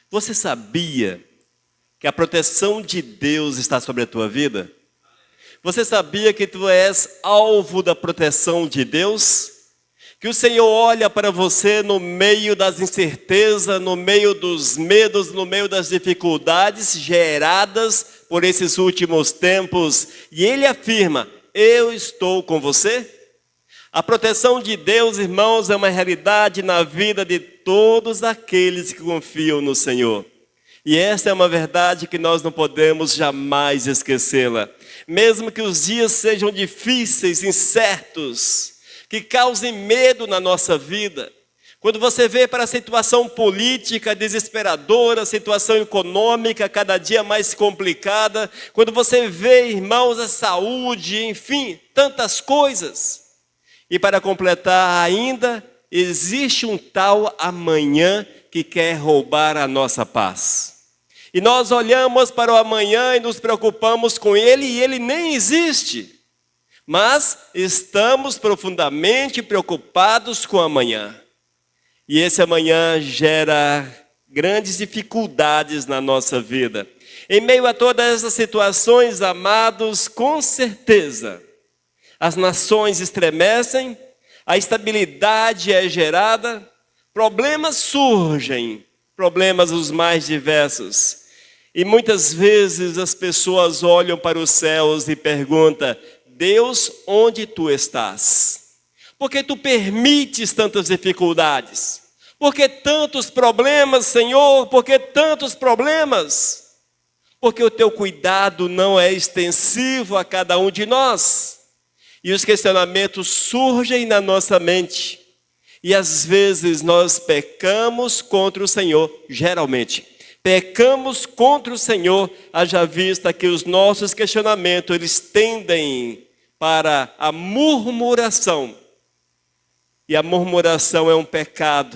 Você sabia que a proteção de Deus está sobre a tua vida? Você sabia que tu és alvo da proteção de Deus? Que o Senhor olha para você no meio das incertezas, no meio dos medos, no meio das dificuldades geradas por esses últimos tempos, e Ele afirma: eu estou com você? A proteção de Deus, irmãos, é uma realidade na vida de todos aqueles que confiam no Senhor. E essa é uma verdade que nós não podemos jamais esquecê-la. Mesmo que os dias sejam difíceis, incertos, que causem medo na nossa vida. Quando você vê para a situação política desesperadora, a situação econômica cada dia mais complicada, quando você vê, irmãos, a saúde, enfim, tantas coisas. E para completar ainda, existe um tal amanhã que quer roubar a nossa paz. E nós olhamos para o amanhã e nos preocupamos com ele, e ele nem existe. Mas estamos profundamente preocupados com o amanhã. E esse amanhã gera grandes dificuldades na nossa vida. Em meio a todas essas situações, amados, com certeza, as nações estremecem, a instabilidade é gerada, problemas surgem, problemas os mais diversos. E muitas vezes as pessoas olham para os céus e perguntam: Deus, onde tu estás? Por que tu permites tantas dificuldades? Por que tantos problemas, Senhor? Por que tantos problemas? Porque o teu cuidado não é extensivo a cada um de nós. E os questionamentos surgem na nossa mente. E às vezes nós pecamos contra o Senhor, geralmente. Pecamos contra o Senhor, haja vista que os nossos questionamentos, eles tendem para a murmuração. E a murmuração é um pecado.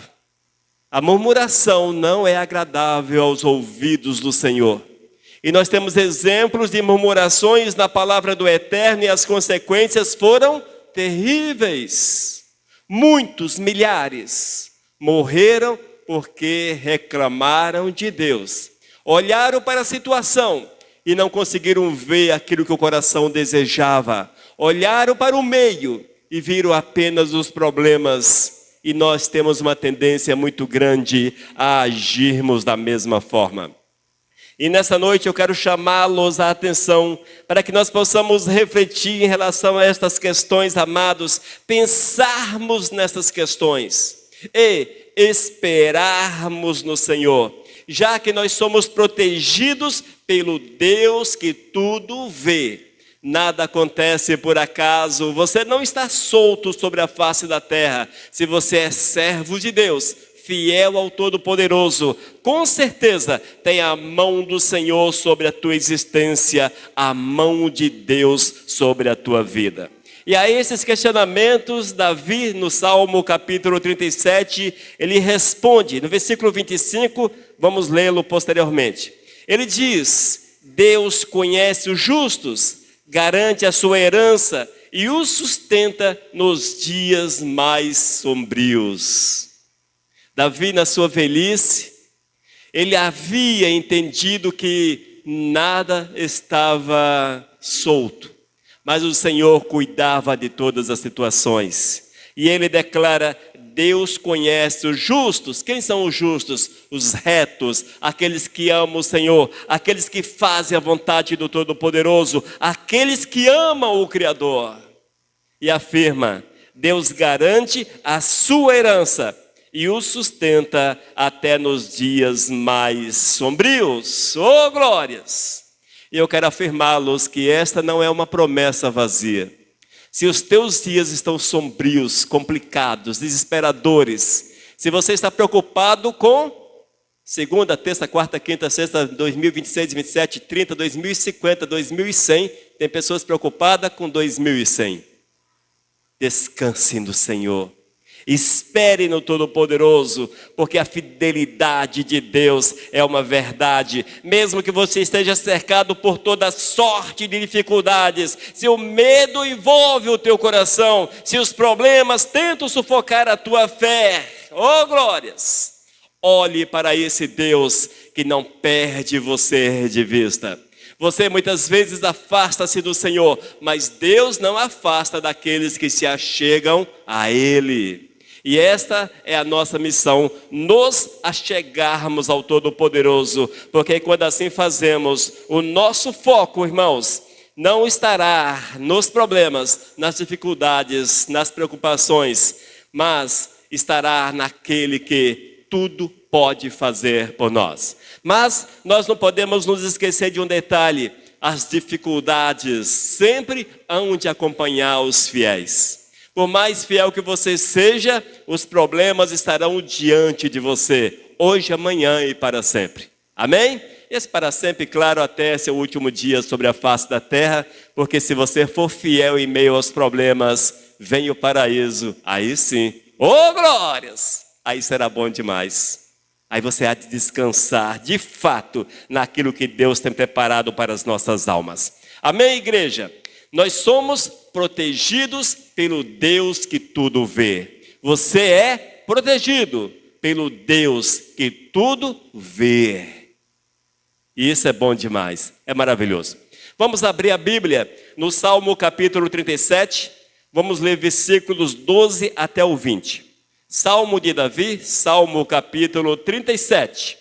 A murmuração não é agradável aos ouvidos do Senhor. E nós temos exemplos de murmurações na palavra do Eterno, e as consequências foram terríveis. Muitos, milhares, morreram porque reclamaram de Deus. Olharam para a situação e não conseguiram ver aquilo que o coração desejava. Olharam para o meio e viram apenas os problemas. E nós temos uma tendência muito grande a agirmos da mesma forma. E nessa noite eu quero chamá-los a atenção para que nós possamos refletir em relação a estas questões, amados, pensarmos nessas questões e esperarmos no Senhor, já que nós somos protegidos pelo Deus que tudo vê. Nada acontece por acaso, você não está solto sobre a face da terra. Se você é servo de Deus, fiel ao Todo-Poderoso, com certeza tem a mão do Senhor sobre a tua existência, a mão de Deus sobre a tua vida. E a esses questionamentos, Davi, no Salmo capítulo 37, ele responde, no versículo 25, vamos lê-lo posteriormente. Ele diz: Deus conhece os justos, garante a sua herança e os sustenta nos dias mais sombrios. Davi, na sua velhice, ele havia entendido que nada estava solto, mas o Senhor cuidava de todas as situações. E ele declara: Deus conhece os justos. Quem são os justos? Os retos, aqueles que amam o Senhor, aqueles que fazem a vontade do Todo-Poderoso, aqueles que amam o Criador. E afirma: Deus garante a sua herança e o sustenta até nos dias mais sombrios. Oh, glórias! E eu quero afirmá-los que esta não é uma promessa vazia. Se os teus dias estão sombrios, complicados, desesperadores, se você está preocupado com segunda, terça, quarta, quinta, sexta, 2026, 27, 30, 2050, 2100, tem pessoas preocupadas com 2100. Descanse no Senhor. Espere no Todo-Poderoso, porque a fidelidade de Deus é uma verdade. Mesmo que você esteja cercado por toda sorte de dificuldades, se o medo envolve o teu coração, se os problemas tentam sufocar a tua fé, oh glórias! Olhe para esse Deus que não perde você de vista. Você muitas vezes afasta-se do Senhor, mas Deus não afasta daqueles que se achegam a Ele. E esta é a nossa missão, nos achegarmos ao Todo-Poderoso, porque quando assim fazemos, o nosso foco, irmãos, não estará nos problemas, nas dificuldades, nas preocupações, mas estará naquele que tudo pode fazer por nós. Mas nós não podemos nos esquecer de um detalhe: as dificuldades sempre hão de acompanhar os fiéis. Por mais fiel que você seja, os problemas estarão diante de você, hoje, amanhã e para sempre. Amém? Esse para sempre, claro, até seu último dia sobre a face da terra, porque se você for fiel em meio aos problemas, vem o paraíso, aí sim. Ô glórias! Aí será bom demais. Aí você há de descansar, de fato, naquilo que Deus tem preparado para as nossas almas. Amém, igreja? Nós somos protegidos pelo Deus que tudo vê. Você é protegido pelo Deus que tudo vê. E isso é bom demais, é maravilhoso. Vamos abrir a Bíblia no Salmo capítulo 37, vamos ler versículos 12 até o 20. Salmo de Davi, Salmo capítulo 37.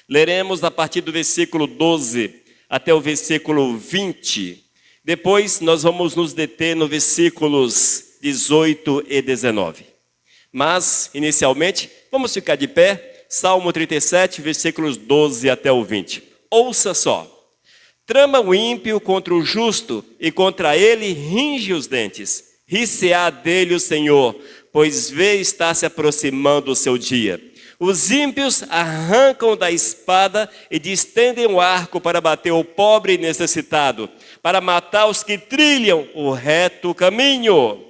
Leremos a partir do versículo 12 até o versículo 20. Depois nós vamos nos deter no versículos 18 e 19. Mas, inicialmente, vamos ficar de pé. Salmo 37, versículos 12 até o 20. Ouça só. Trama o ímpio contra o justo, e contra ele ringe os dentes. Ri-se-á dele o Senhor, pois vê está se aproximando o seu dia. Os ímpios arrancam da espada e distendem o arco para bater o pobre e necessitado, para matar os que trilham o reto caminho.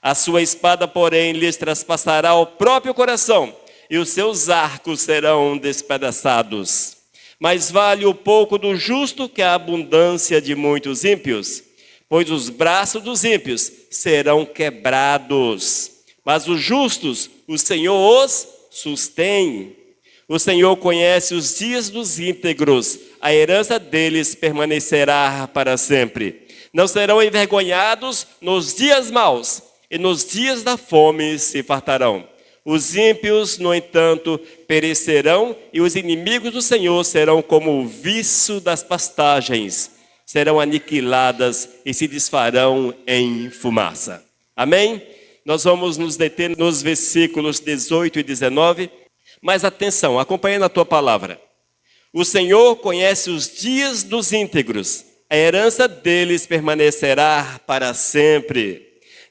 A sua espada, porém, lhes traspassará o próprio coração, e os seus arcos serão despedaçados. Mais vale o pouco do justo que a abundância de muitos ímpios, pois os braços dos ímpios serão quebrados, mas os justos, o Senhor os sustém. O Senhor conhece os dias dos íntegros, a herança deles permanecerá para sempre. Não serão envergonhados nos dias maus, e nos dias da fome se fartarão. Os ímpios, no entanto, perecerão, e os inimigos do Senhor serão como o viço das pastagens. Serão aniquiladas e se desfarão em fumaça. Amém? Nós vamos nos deter nos versículos 18 e 19. Mas atenção, acompanhe na tua palavra. O Senhor conhece os dias dos íntegros. A herança deles permanecerá para sempre.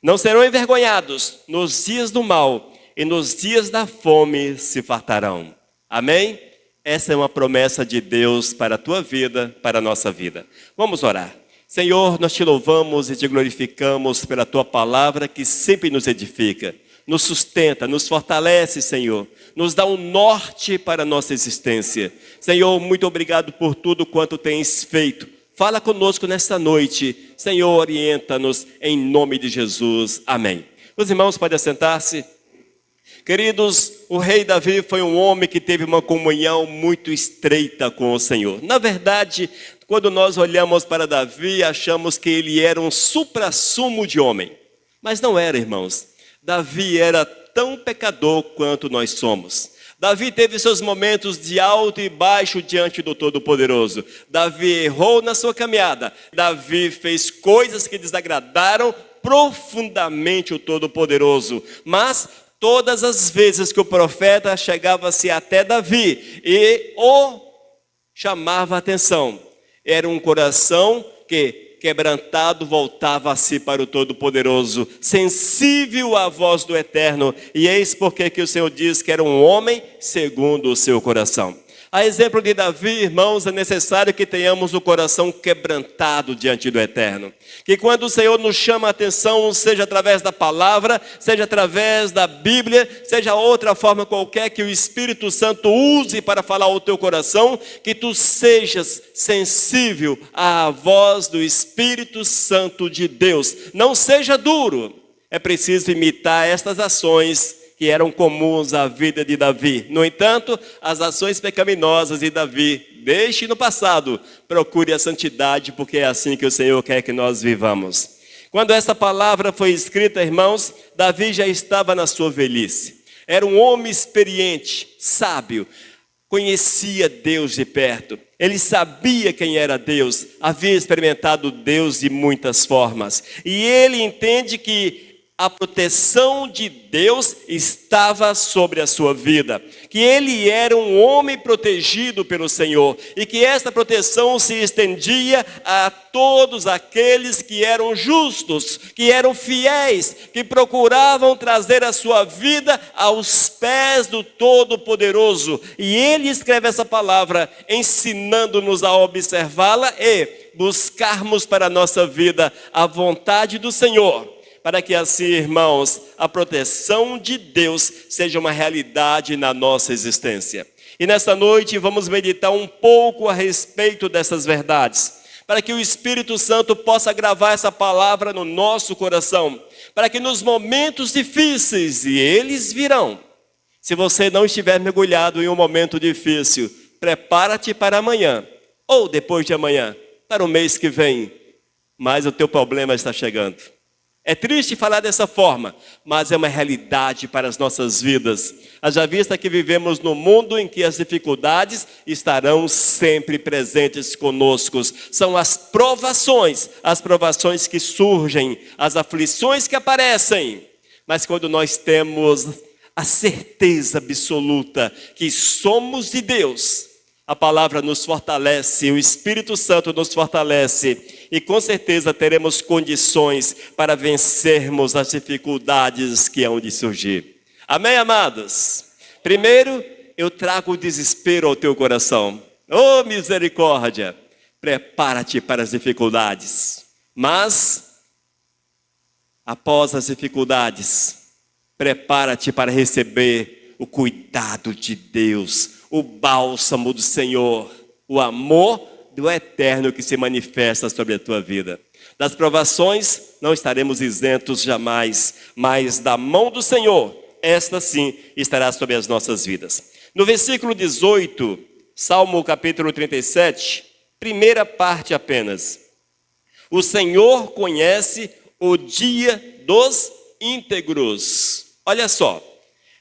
Não serão envergonhados nos dias do mal, e nos dias da fome se fartarão. Amém? Essa é uma promessa de Deus para a tua vida, para a nossa vida. Vamos orar. Senhor, nós te louvamos e te glorificamos pela tua palavra que sempre nos edifica, nos sustenta, nos fortalece, Senhor. Nos dá um norte para a nossa existência. Senhor, muito obrigado por tudo quanto tens feito. Fala conosco nesta noite. Senhor, orienta-nos em nome de Jesus. Amém. Os irmãos podem assentar-se. Queridos, o rei Davi foi um homem que teve uma comunhão muito estreita com o Senhor. Na verdade, quando nós olhamos para Davi, achamos que ele era um suprassumo de homem. Mas não era, irmãos. Davi era tão pecador quanto nós somos. Davi teve seus momentos de alto e baixo diante do Todo-Poderoso. Davi errou na sua caminhada. Davi fez coisas que desagradaram profundamente o Todo-Poderoso. Mas todas as vezes que o profeta chegava-se até Davi e o chamava a atenção, era um coração que, quebrantado, voltava-se para o Todo-Poderoso, sensível à voz do Eterno. E eis porque que o Senhor diz que era um homem segundo o seu coração. A exemplo de Davi, irmãos, é necessário que tenhamos o coração quebrantado diante do Eterno. Que quando o Senhor nos chama a atenção, seja através da palavra, seja através da Bíblia, seja outra forma qualquer que o Espírito Santo use para falar ao teu coração, que tu sejas sensível à voz do Espírito Santo de Deus. Não seja duro. É preciso imitar estas ações que que eram comuns à vida de Davi. No entanto, as ações pecaminosas de Davi, deixe no passado, procure a santidade, porque é assim que o Senhor quer que nós vivamos. Quando essa palavra foi escrita, irmãos, Davi já estava na sua velhice. Era um homem experiente, sábio, conhecia Deus de perto. Ele sabia quem era Deus, havia experimentado Deus de muitas formas. E ele entende que a proteção de Deus estava sobre a sua vida, que ele era um homem protegido pelo Senhor e que essa proteção se estendia a todos aqueles que eram justos, que eram fiéis, que procuravam trazer a sua vida aos pés do Todo-Poderoso. E ele escreve essa palavra ensinando-nos a observá-la e buscarmos para a nossa vida a vontade do Senhor, para que assim, irmãos, a proteção de Deus seja uma realidade na nossa existência. E nesta noite vamos meditar um pouco a respeito dessas verdades, para que o Espírito Santo possa gravar essa palavra no nosso coração, para que nos momentos difíceis, e eles virão, se você não estiver mergulhado em um momento difícil, prepara-te para amanhã, ou depois de amanhã, para o mês que vem, mas o teu problema está chegando. É triste falar dessa forma, mas é uma realidade para as nossas vidas. Haja vista que vivemos num mundo em que as dificuldades estarão sempre presentes conosco. São as provações que surgem, as aflições que aparecem. Mas quando nós temos a certeza absoluta que somos de Deus, a palavra nos fortalece, o Espírito Santo nos fortalece e com certeza teremos condições para vencermos as dificuldades que hão de surgir. Amém, amados? Primeiro, eu trago o desespero ao teu coração. Oh, misericórdia! Prepara-te para as dificuldades. Mas, após as dificuldades, prepara-te para receber o cuidado de Deus, o bálsamo do Senhor, o amor do Eterno que se manifesta sobre a tua vida. Das provações não estaremos isentos jamais, mas da mão do Senhor, esta sim estará sobre as nossas vidas. No versículo 18, Salmo capítulo 37, primeira parte apenas. O Senhor conhece o dia dos íntegros. Olha só,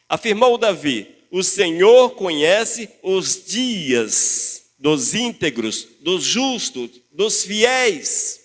afirmou Davi, o Senhor conhece os dias dos íntegros, dos justos, dos fiéis.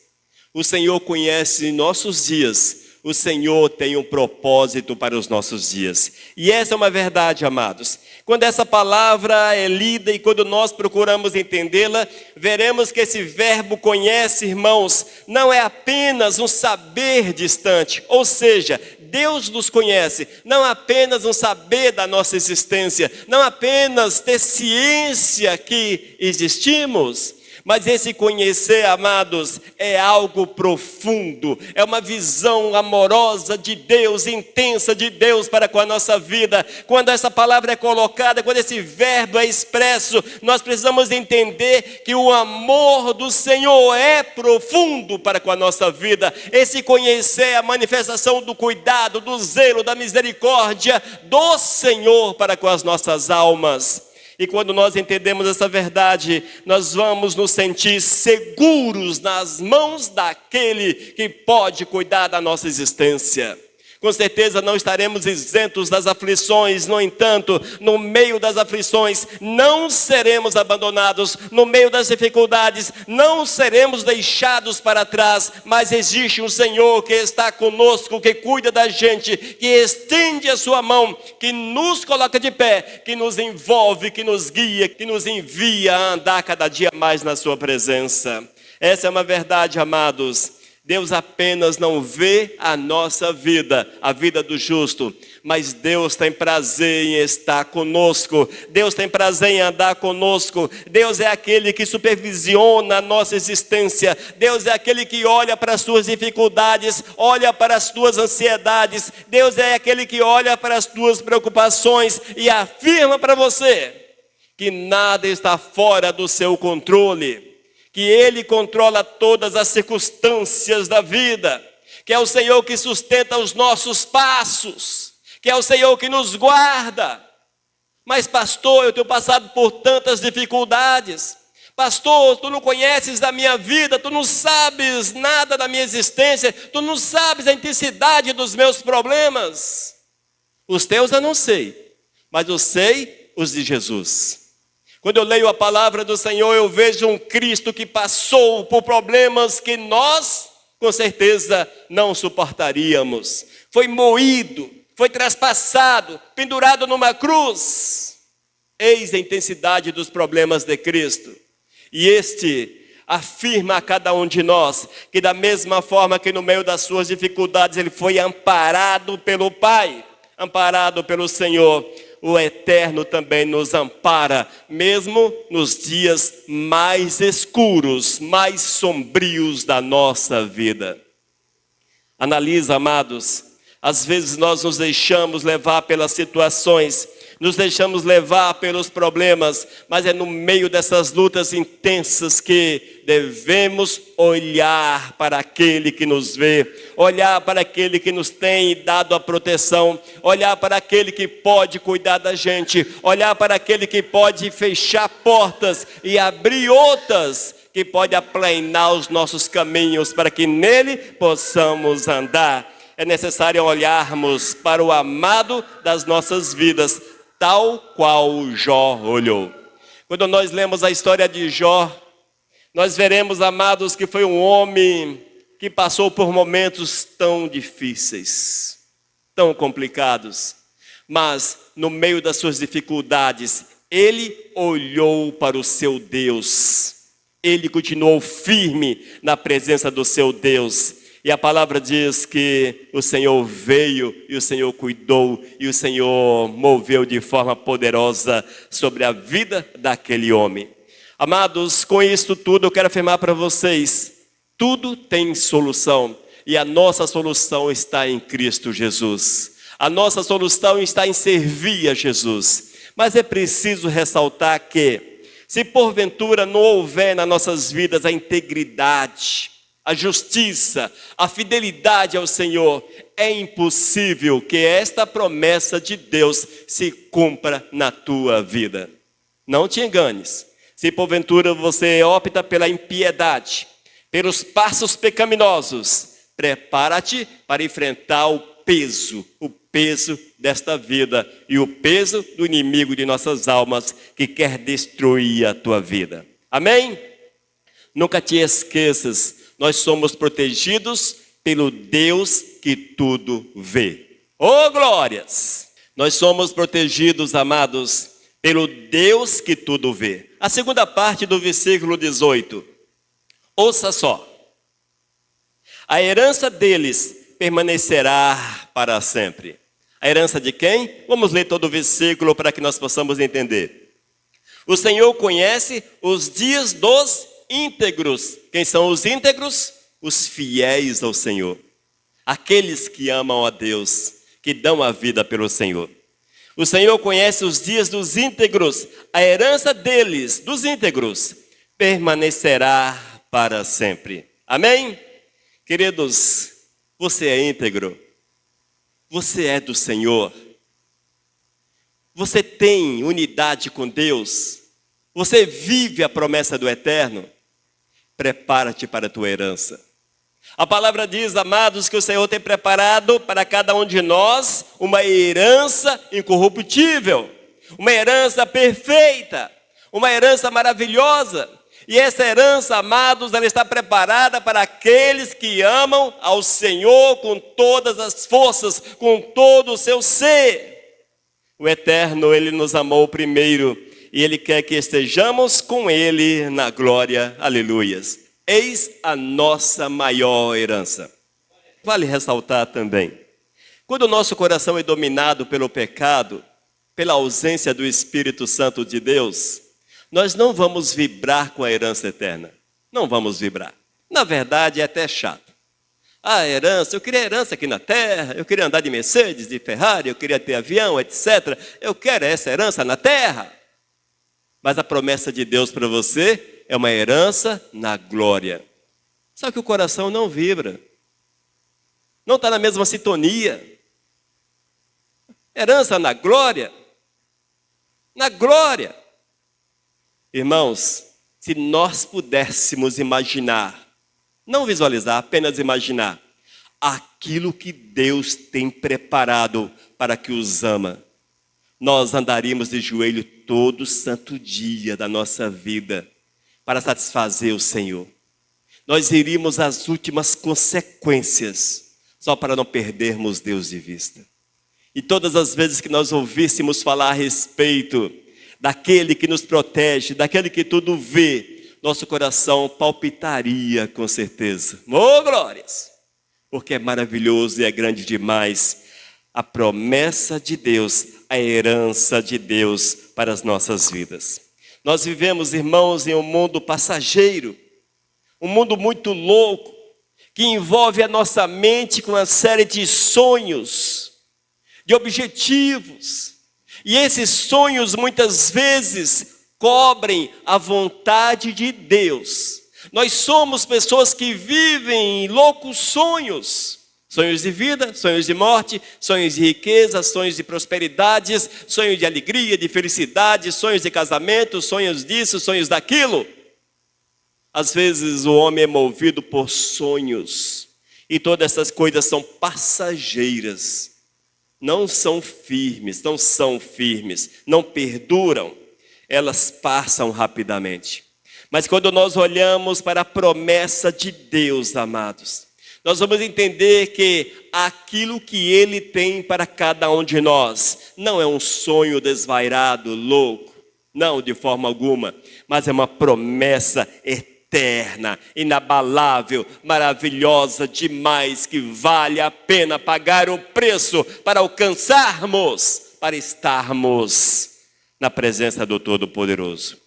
O Senhor conhece nossos dias. O Senhor tem um propósito para os nossos dias. E essa é uma verdade, amados. Quando essa palavra é lida e quando nós procuramos entendê-la, veremos que esse verbo conhece, irmãos, não é apenas um saber distante, ou seja, Deus nos conhece, não apenas um saber da nossa existência, não apenas ter ciência que existimos, mas esse conhecer, amados, é algo profundo, é uma visão amorosa de Deus, intensa de Deus para com a nossa vida. Quando essa palavra é colocada, quando esse verbo é expresso, nós precisamos entender que o amor do Senhor é profundo para com a nossa vida. Esse conhecer é a manifestação do cuidado, do zelo, da misericórdia do Senhor para com as nossas almas. E quando nós entendemos essa verdade, nós vamos nos sentir seguros nas mãos daquele que pode cuidar da nossa existência. Com certeza não estaremos isentos das aflições, no entanto, no meio das aflições, não seremos abandonados, no meio das dificuldades, não seremos deixados para trás, mas existe um Senhor que está conosco, que cuida da gente, que estende a sua mão, que nos coloca de pé, que nos envolve, que nos guia, que nos envia a andar cada dia mais na sua presença. Essa é uma verdade, amados. Deus apenas não vê a nossa vida, a vida do justo, mas Deus tem prazer em estar conosco, Deus tem prazer em andar conosco, Deus é aquele que supervisiona a nossa existência, Deus é aquele que olha para as tuas dificuldades, olha para as tuas ansiedades, Deus é aquele que olha para as tuas preocupações e afirma para você que nada está fora do seu controle, que Ele controla todas as circunstâncias da vida, que é o Senhor que sustenta os nossos passos, que que é o Senhor que nos guarda. Mas pastor, eu tenho passado por tantas dificuldades. Pastor, tu não conheces da minha vida, tu não sabes nada da minha existência, tu não sabes a intensidade dos meus problemas. Os teus eu não sei, mas eu sei os de Jesus. Quando eu leio a palavra do Senhor, eu vejo um Cristo que passou por problemas que nós, com certeza, não suportaríamos. Foi moído, foi traspassado, pendurado numa cruz. Eis a intensidade dos problemas de Cristo. E este afirma a cada um de nós que da mesma forma que no meio das suas dificuldades ele foi amparado pelo Pai, amparado pelo Senhor, o Eterno também nos ampara, mesmo nos dias mais escuros, mais sombrios da nossa vida. Analisa, amados, às vezes nós nos deixamos levar pelas situações, nos deixamos levar pelos problemas, mas é no meio dessas lutas intensas que devemos olhar para aquele que nos vê, olhar para aquele que nos tem dado a proteção, olhar para aquele que pode cuidar da gente, olhar para aquele que pode fechar portas e abrir outras, que pode aplanar os nossos caminhos para que nele possamos andar. É necessário olharmos para o amado das nossas vidas, tal qual Jó olhou. Quando nós lemos a história de Jó, nós veremos, amados, que foi um homem que passou por momentos tão difíceis, tão complicados, mas no meio das suas dificuldades, ele olhou para o seu Deus, ele continuou firme na presença do seu Deus. E a palavra diz que o Senhor veio e o Senhor cuidou e o Senhor moveu de forma poderosa sobre a vida daquele homem. Amados, com isto tudo eu quero afirmar para vocês, tudo tem solução e a nossa solução está em Cristo Jesus. A nossa solução está em servir a Jesus. Mas é preciso ressaltar que, se porventura não houver nas nossas vidas a integridade, a justiça, a fidelidade ao Senhor, é impossível que esta promessa de Deus se cumpra na tua vida. Não te enganes. Se porventura você opta pela impiedade, pelos passos pecaminosos, prepara-te para enfrentar o peso desta vida e o peso do inimigo de nossas almas que quer destruir a tua vida. Amém? Nunca te esqueças, nós somos protegidos pelo Deus que tudo vê. Oh, glórias! Nós somos protegidos, amados, pelo Deus que tudo vê. A segunda parte do versículo 18. Ouça só. A herança deles permanecerá para sempre. A herança de quem? Vamos ler todo o versículo para que nós possamos entender. O Senhor conhece os dias dos íntegros. Quem são os íntegros? Os fiéis ao Senhor. Aqueles que amam a Deus, que dão a vida pelo Senhor. O Senhor conhece os dias dos íntegros. A herança deles, dos íntegros, permanecerá para sempre. Amém? Queridos, você é íntegro. Você é do Senhor. Você tem unidade com Deus. Você vive a promessa do Eterno. Prepara-te para a tua herança. A palavra diz, amados, que o Senhor tem preparado para cada um de nós uma herança incorruptível, uma herança perfeita, uma herança maravilhosa. E essa herança, amados, ela está preparada para aqueles que amam ao Senhor com todas as forças, com todo o seu ser. O Eterno, Ele nos amou primeiro e Ele quer que estejamos com Ele na glória. Aleluias. Eis a nossa maior herança. Vale ressaltar também, quando o nosso coração é dominado pelo pecado, pela ausência do Espírito Santo de Deus, nós não vamos vibrar com a herança eterna. Não vamos vibrar. Na verdade, é até chato. A herança, eu queria herança aqui na terra, eu queria andar de Mercedes, de Ferrari, eu queria ter avião, etc. Eu quero essa herança na terra. Mas a promessa de Deus para você é uma herança na glória. Só que o coração não vibra. Não está na mesma sintonia. Herança na glória. Na glória. Irmãos, se nós pudéssemos imaginar, não visualizar, apenas imaginar, aquilo que Deus tem preparado para que os ama, nós andaríamos de joelho todo santo dia da nossa vida para satisfazer o Senhor. Nós iríamos às últimas consequências, só para não perdermos Deus de vista. E todas as vezes que nós ouvíssemos falar a respeito daquele que nos protege, daquele que tudo vê, nosso coração palpitaria com certeza. Oh, glórias! Porque é maravilhoso e é grande demais a promessa de Deus, a herança de Deus para as nossas vidas. Nós vivemos, irmãos, em um mundo passageiro, um mundo muito louco, que envolve a nossa mente com uma série de sonhos, de objetivos. E esses sonhos muitas vezes cobrem a vontade de Deus. Nós somos pessoas que vivem em loucos sonhos. Sonhos de vida, sonhos de morte, sonhos de riqueza, sonhos de prosperidades, sonhos de alegria, de felicidade, sonhos de casamento, sonhos disso, sonhos daquilo. Às vezes o homem é movido por sonhos. E todas essas coisas são passageiras. Não são firmes, não perduram. Elas passam rapidamente. Mas quando nós olhamos para a promessa de Deus, amados, nós vamos entender que aquilo que Ele tem para cada um de nós não é um sonho desvairado, louco, não, de forma alguma, mas é uma promessa eterna, inabalável, maravilhosa demais, que vale a pena pagar o preço para alcançarmos, para estarmos na presença do Todo-Poderoso.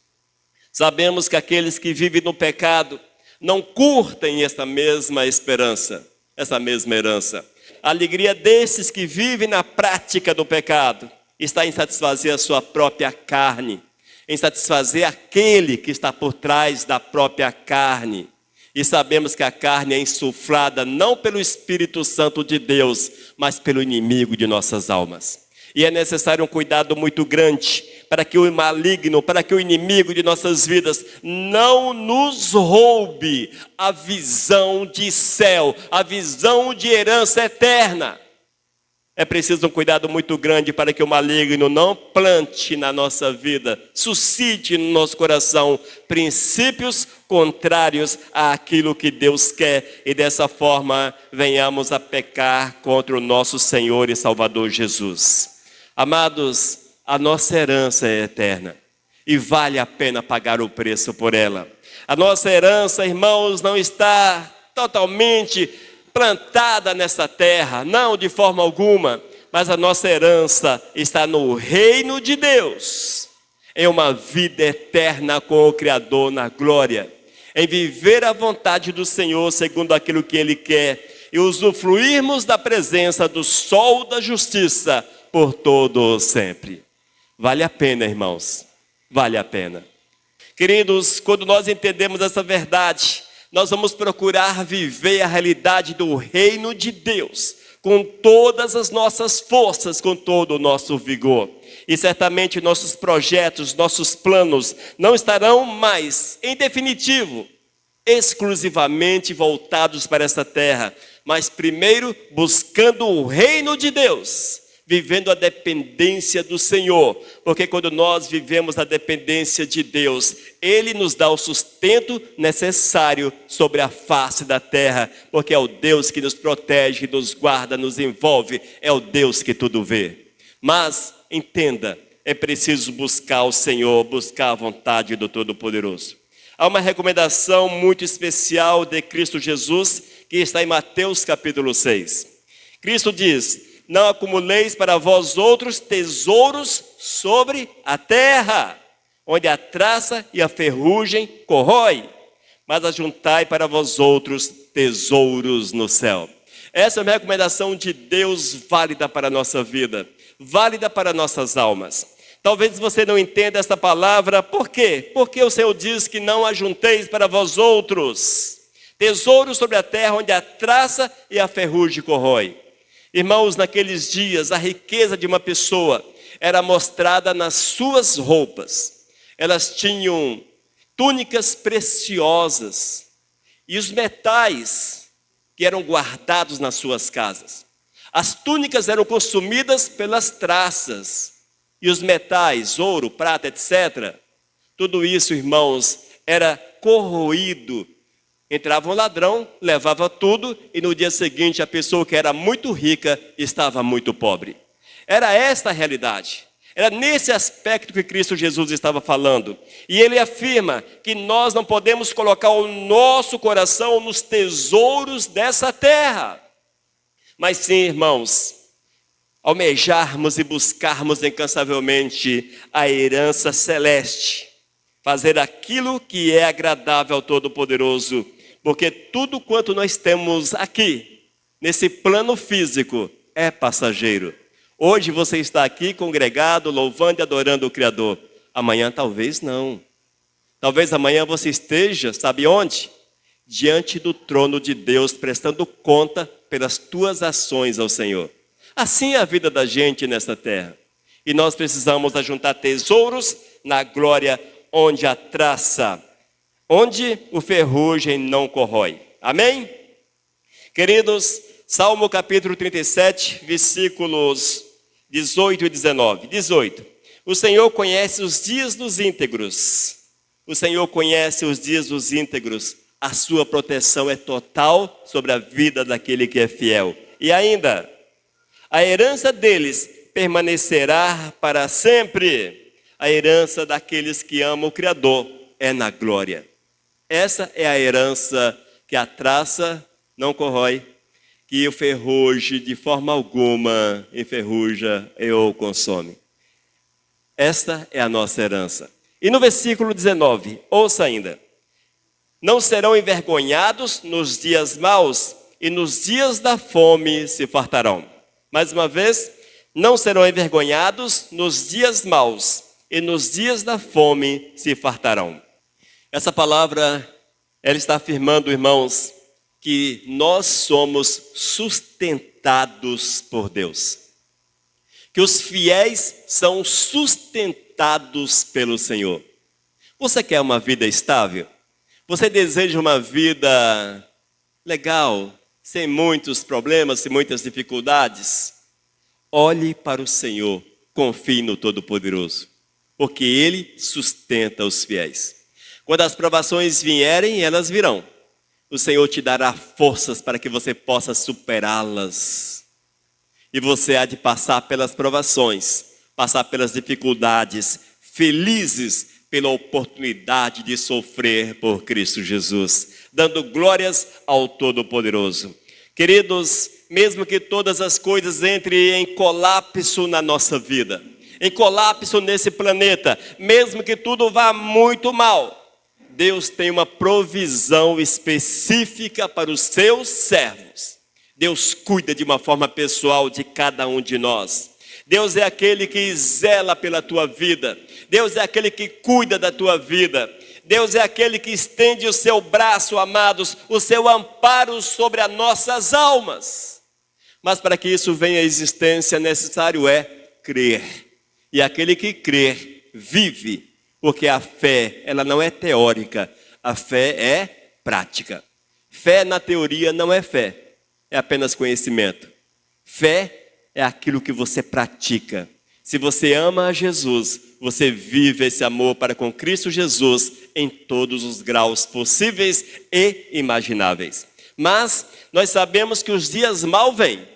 Sabemos que aqueles que vivem no pecado não curtem essa mesma esperança, essa mesma herança. A alegria desses que vivem na prática do pecado está em satisfazer a sua própria carne, em satisfazer aquele que está por trás da própria carne. E sabemos que a carne é insuflada não pelo Espírito Santo de Deus, mas pelo inimigo de nossas almas. E é necessário um cuidado muito grande para que o maligno, para que o inimigo de nossas vidas não nos roube a visão de céu, a visão de herança eterna. É preciso um cuidado muito grande para que o maligno não plante na nossa vida, suscite no nosso coração princípios contrários àquilo que Deus quer, e dessa forma venhamos a pecar contra o nosso Senhor e Salvador Jesus. Amados, a nossa herança é eterna e vale a pena pagar o preço por ela. A nossa herança, irmãos, não está totalmente plantada nessa terra, não, de forma alguma, mas a nossa herança está no reino de Deus, em uma vida eterna com o Criador na glória, em viver a vontade do Senhor segundo aquilo que Ele quer e usufruirmos da presença do sol da justiça por todo sempre. Vale a pena, irmãos, vale a pena. Queridos, quando nós entendemos essa verdade, nós vamos procurar viver a realidade do reino de Deus, com todas as nossas forças, com todo o nosso vigor. E certamente nossos projetos, nossos planos não estarão mais, em definitivo, exclusivamente voltados para essa terra, mas primeiro buscando o reino de Deus, vivendo a dependência do Senhor, porque quando nós vivemos a dependência de Deus, Ele nos dá o sustento necessário sobre a face da terra, porque é o Deus que nos protege, nos guarda, nos envolve, é o Deus que tudo vê. Mas, entenda, é preciso buscar o Senhor, buscar a vontade do Todo-Poderoso. Há uma recomendação muito especial de Cristo Jesus, que está em Mateus capítulo 6. Cristo diz: não acumuleis para vós outros tesouros sobre a terra, onde a traça e a ferrugem corrói, mas ajuntai para vós outros tesouros no céu. Essa é uma recomendação de Deus válida para a nossa vida, válida para nossas almas. Talvez você não entenda essa palavra, por quê? Porque o Senhor diz que não ajunteis para vós outros tesouros sobre a terra, onde a traça e a ferrugem corrói. Irmãos, naqueles dias, a riqueza de uma pessoa era mostrada nas suas roupas. Elas tinham túnicas preciosas e os metais que eram guardados nas suas casas. As túnicas eram consumidas pelas traças e os metais, ouro, prata, etc. Tudo isso, irmãos, era corroído. Entrava um ladrão, levava tudo e no dia seguinte a pessoa que era muito rica estava muito pobre. Era esta a realidade. Era nesse aspecto que Cristo Jesus estava falando. E ele afirma que nós não podemos colocar o nosso coração nos tesouros dessa terra. Mas sim, irmãos, almejarmos e buscarmos incansavelmente a herança celeste. Fazer aquilo que é agradável ao Todo-Poderoso. Porque tudo quanto nós temos aqui, nesse plano físico, é passageiro. Hoje você está aqui congregado, louvando e adorando o Criador. Amanhã talvez não. Talvez amanhã você esteja, sabe onde? Diante do trono de Deus, prestando conta pelas tuas ações ao Senhor. Assim é a vida da gente nessa terra. E nós precisamos ajuntar tesouros na glória onde a traça, onde o ferrugem não corrói. Amém? Queridos, Salmo capítulo 37, versículos 18 e 19. 18. O Senhor conhece os dias dos íntegros. O Senhor conhece os dias dos íntegros. A sua proteção é total sobre a vida daquele que é fiel. E ainda, a herança deles permanecerá para sempre. A herança daqueles que amam o Criador é na glória. Essa é a herança que a traça não corrói, que o ferrugem de forma alguma enferruja ou consome. Esta é a nossa herança. E no versículo 19, ouça ainda. Não serão envergonhados nos dias maus e nos dias da fome se fartarão. Mais uma vez, não serão envergonhados nos dias maus e nos dias da fome se fartarão. Essa palavra, ela está afirmando, irmãos, que nós somos sustentados por Deus. Que os fiéis são sustentados pelo Senhor. Você quer uma vida estável? Você deseja uma vida legal, sem muitos problemas, sem muitas dificuldades? Olhe para o Senhor, confie no Todo-Poderoso, porque Ele sustenta os fiéis. Quando as provações vierem, elas virão. O Senhor te dará forças para que você possa superá-las. E você há de passar pelas provações, passar pelas dificuldades, felizes pela oportunidade de sofrer por Cristo Jesus, dando glórias ao Todo-Poderoso. Queridos, mesmo que todas as coisas entrem em colapso na nossa vida, em colapso nesse planeta, mesmo que tudo vá muito mal, Deus tem uma provisão específica para os seus servos. Deus cuida de uma forma pessoal de cada um de nós. Deus é aquele que zela pela tua vida. Deus é aquele que cuida da tua vida. Deus é aquele que estende o seu braço, amados, o seu amparo sobre as nossas almas. Mas para que isso venha à existência, necessário é crer. E aquele que crer, vive. Porque a fé, ela não é teórica, a fé é prática. Fé na teoria não é fé, é apenas conhecimento. Fé é aquilo que você pratica. Se você ama a Jesus, você vive esse amor para com Cristo Jesus em todos os graus possíveis e imagináveis. Mas nós sabemos que os dias mal vêm.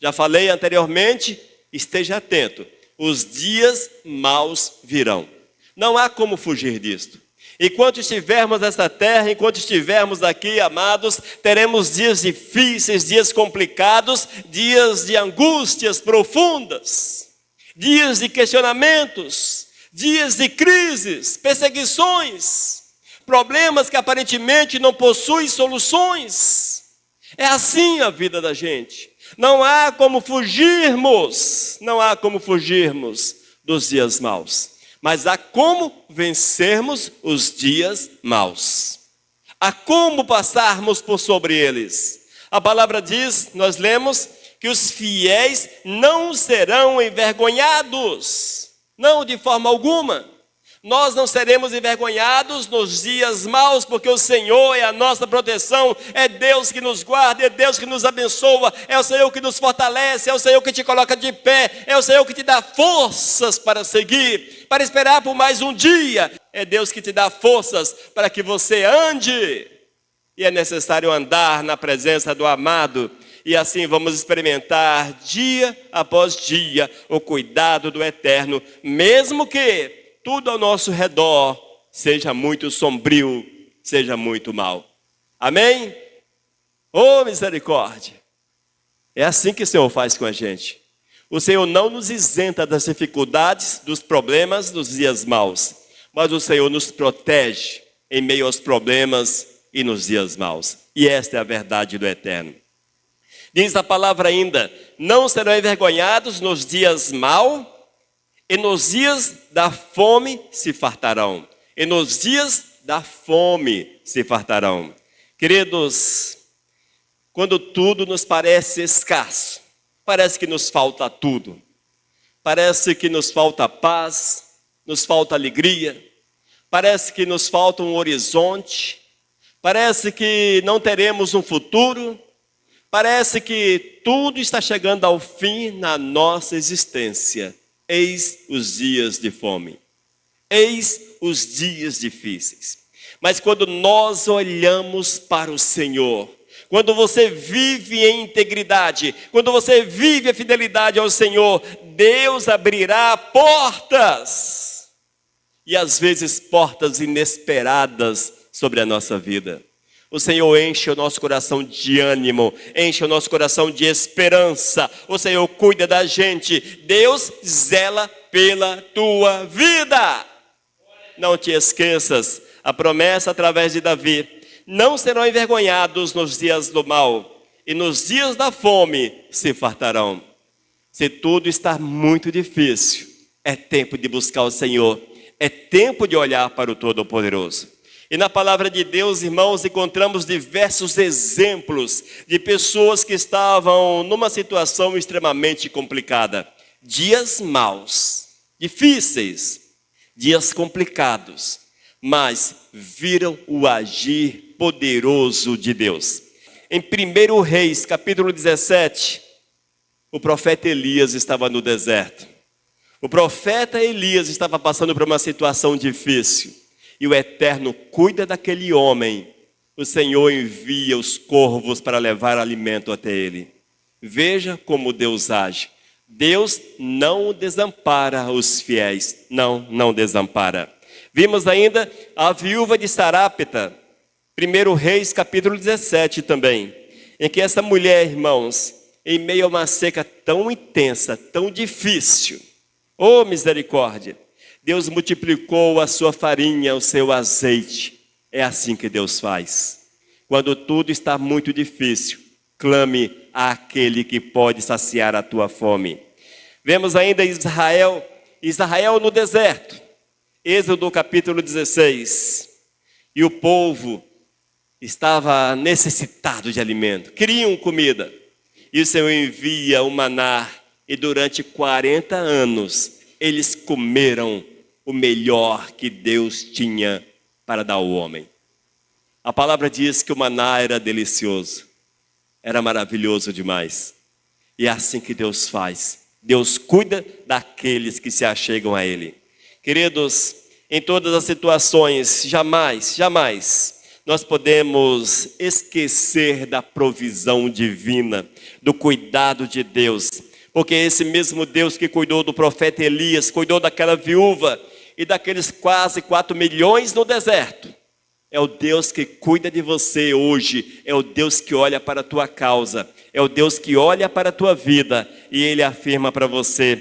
Já falei anteriormente, esteja atento. Os dias maus virão. Não há como fugir disto. Enquanto estivermos nessa terra, enquanto estivermos aqui, amados, teremos dias difíceis, dias complicados, dias de angústias profundas, dias de questionamentos, dias de crises, perseguições, problemas que aparentemente não possuem soluções. É assim a vida da gente. Não há como fugirmos dos dias maus. Mas há como vencermos os dias maus. Há como passarmos por sobre eles. A palavra diz, nós lemos, que os fiéis não serão envergonhados. Não, de forma alguma. Nós não seremos envergonhados nos dias maus, porque o Senhor é a nossa proteção, é Deus que nos guarda, é Deus que nos abençoa, é o Senhor que nos fortalece, é o Senhor que te coloca de pé, é o Senhor que te dá forças para seguir, para esperar por mais um dia. É Deus que te dá forças para que você ande. E é necessário andar na presença do amado, e assim vamos experimentar dia após dia o cuidado do Eterno, mesmo que tudo ao nosso redor seja muito sombrio, seja muito mal. Amém? Oh, misericórdia! É assim que o Senhor faz com a gente. O Senhor não nos isenta das dificuldades, dos problemas, dos dias maus, mas o Senhor nos protege em meio aos problemas e nos dias maus. E esta é a verdade do Eterno. Diz a palavra ainda: não serão envergonhados nos dias maus, e nos dias da fome se fartarão. E nos dias da fome se fartarão. Queridos, quando tudo nos parece escasso, parece que nos falta tudo. Parece que nos falta paz, nos falta alegria, parece que nos falta um horizonte, parece que não teremos um futuro, parece que tudo está chegando ao fim na nossa existência. Eis os dias de fome, eis os dias difíceis. Mas quando nós olhamos para o Senhor, quando você vive em integridade, quando você vive a fidelidade ao Senhor, Deus abrirá portas, e às vezes portas inesperadas sobre a nossa vida. O Senhor enche o nosso coração de ânimo, enche o nosso coração de esperança. O Senhor cuida da gente. Deus zela pela tua vida. Não te esqueças, a promessa através de Davi: não serão envergonhados nos dias do mal, e nos dias da fome se fartarão. Se tudo está muito difícil, é tempo de buscar o Senhor, é tempo de olhar para o Todo-Poderoso. E na palavra de Deus, irmãos, encontramos diversos exemplos de pessoas que estavam numa situação extremamente complicada. Dias maus, difíceis, dias complicados, mas viram o agir poderoso de Deus. Em 1 Reis, capítulo 17, o profeta Elias estava no deserto. O profeta Elias estava passando por uma situação difícil. E o Eterno cuida daquele homem. O Senhor envia os corvos para levar alimento até ele. Veja como Deus age. Deus não desampara os fiéis. Não desampara. Vimos ainda a viúva de Sarapta. 1 Reis, capítulo 17 também. Em que essa mulher, irmãos, em meio a uma seca tão intensa, tão difícil, oh misericórdia, Deus multiplicou a sua farinha, o seu azeite. É assim que Deus faz. Quando tudo está muito difícil, clame àquele que pode saciar a tua fome. Vemos ainda Israel no deserto. Êxodo capítulo 16. E o povo estava necessitado de alimento, queriam comida. E o Senhor envia o maná, e durante 40 anos eles comeram o melhor que Deus tinha para dar ao homem. A palavra diz que o maná era delicioso, era maravilhoso demais. E é assim que Deus faz. Deus cuida daqueles que se achegam a Ele. Queridos, em todas as situações, jamais nós podemos esquecer da provisão divina, do cuidado de Deus. Porque esse mesmo Deus que cuidou do profeta Elias, cuidou daquela viúva e daqueles quase 4 milhões no deserto, é o Deus que cuida de você hoje, é o Deus que olha para a tua causa, é o Deus que olha para a tua vida e Ele afirma para você: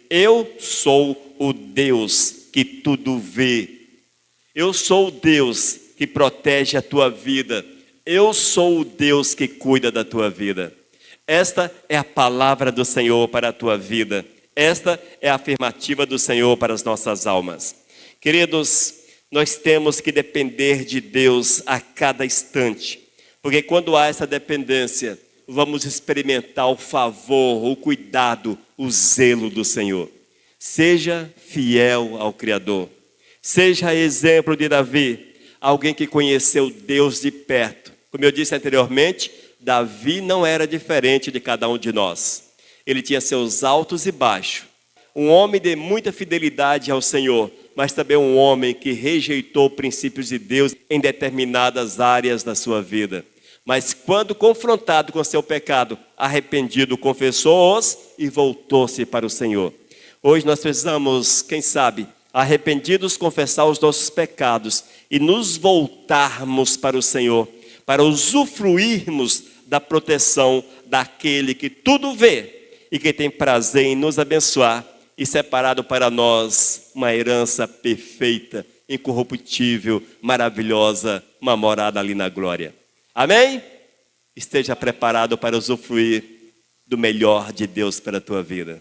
eu sou o Deus que tudo vê, eu sou o Deus que protege a tua vida, eu sou o Deus que cuida da tua vida. Esta é a palavra do Senhor para a tua vida. Esta é a afirmativa do Senhor para as nossas almas. Queridos, nós temos que depender de Deus a cada instante. Porque quando há essa dependência, vamos experimentar o favor, o cuidado, o zelo do Senhor. Seja fiel ao Criador. Seja exemplo de Davi, alguém que conheceu Deus de perto. Como eu disse anteriormente, Davi não era diferente de cada um de nós. Ele tinha seus altos e baixos. Um homem de muita fidelidade ao Senhor, mas também um homem que rejeitou princípios de Deus em determinadas áreas da sua vida. Mas quando confrontado com seu pecado, arrependido, confessou-os e voltou-se para o Senhor. Hoje nós precisamos, quem sabe, arrependidos, confessar os nossos pecados e nos voltarmos para o Senhor, para usufruirmos da proteção daquele que tudo vê e que tem prazer em nos abençoar e separado para nós uma herança perfeita, incorruptível, maravilhosa, uma morada ali na glória. Amém? Esteja preparado para usufruir do melhor de Deus para a tua vida.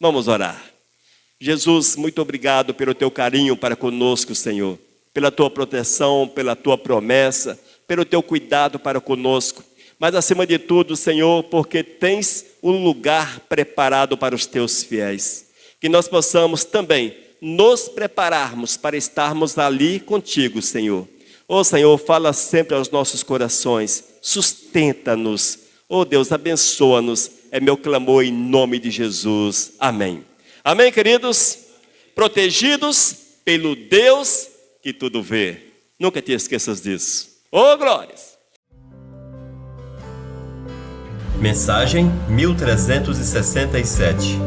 Vamos orar. Jesus, muito obrigado pelo teu carinho para conosco, Senhor, pela tua proteção, pela tua promessa, pelo teu cuidado para conosco, mas acima de tudo, Senhor, porque tens um lugar preparado para os teus fiéis. Que nós possamos também nos prepararmos para estarmos ali contigo, Senhor. Ó Senhor, fala sempre aos nossos corações, sustenta-nos. Ó Deus, abençoa-nos. É meu clamor em nome de Jesus. Amém. Amém, queridos? Protegidos pelo Deus que tudo vê. Nunca te esqueças disso. Ô glórias! Mensagem 1367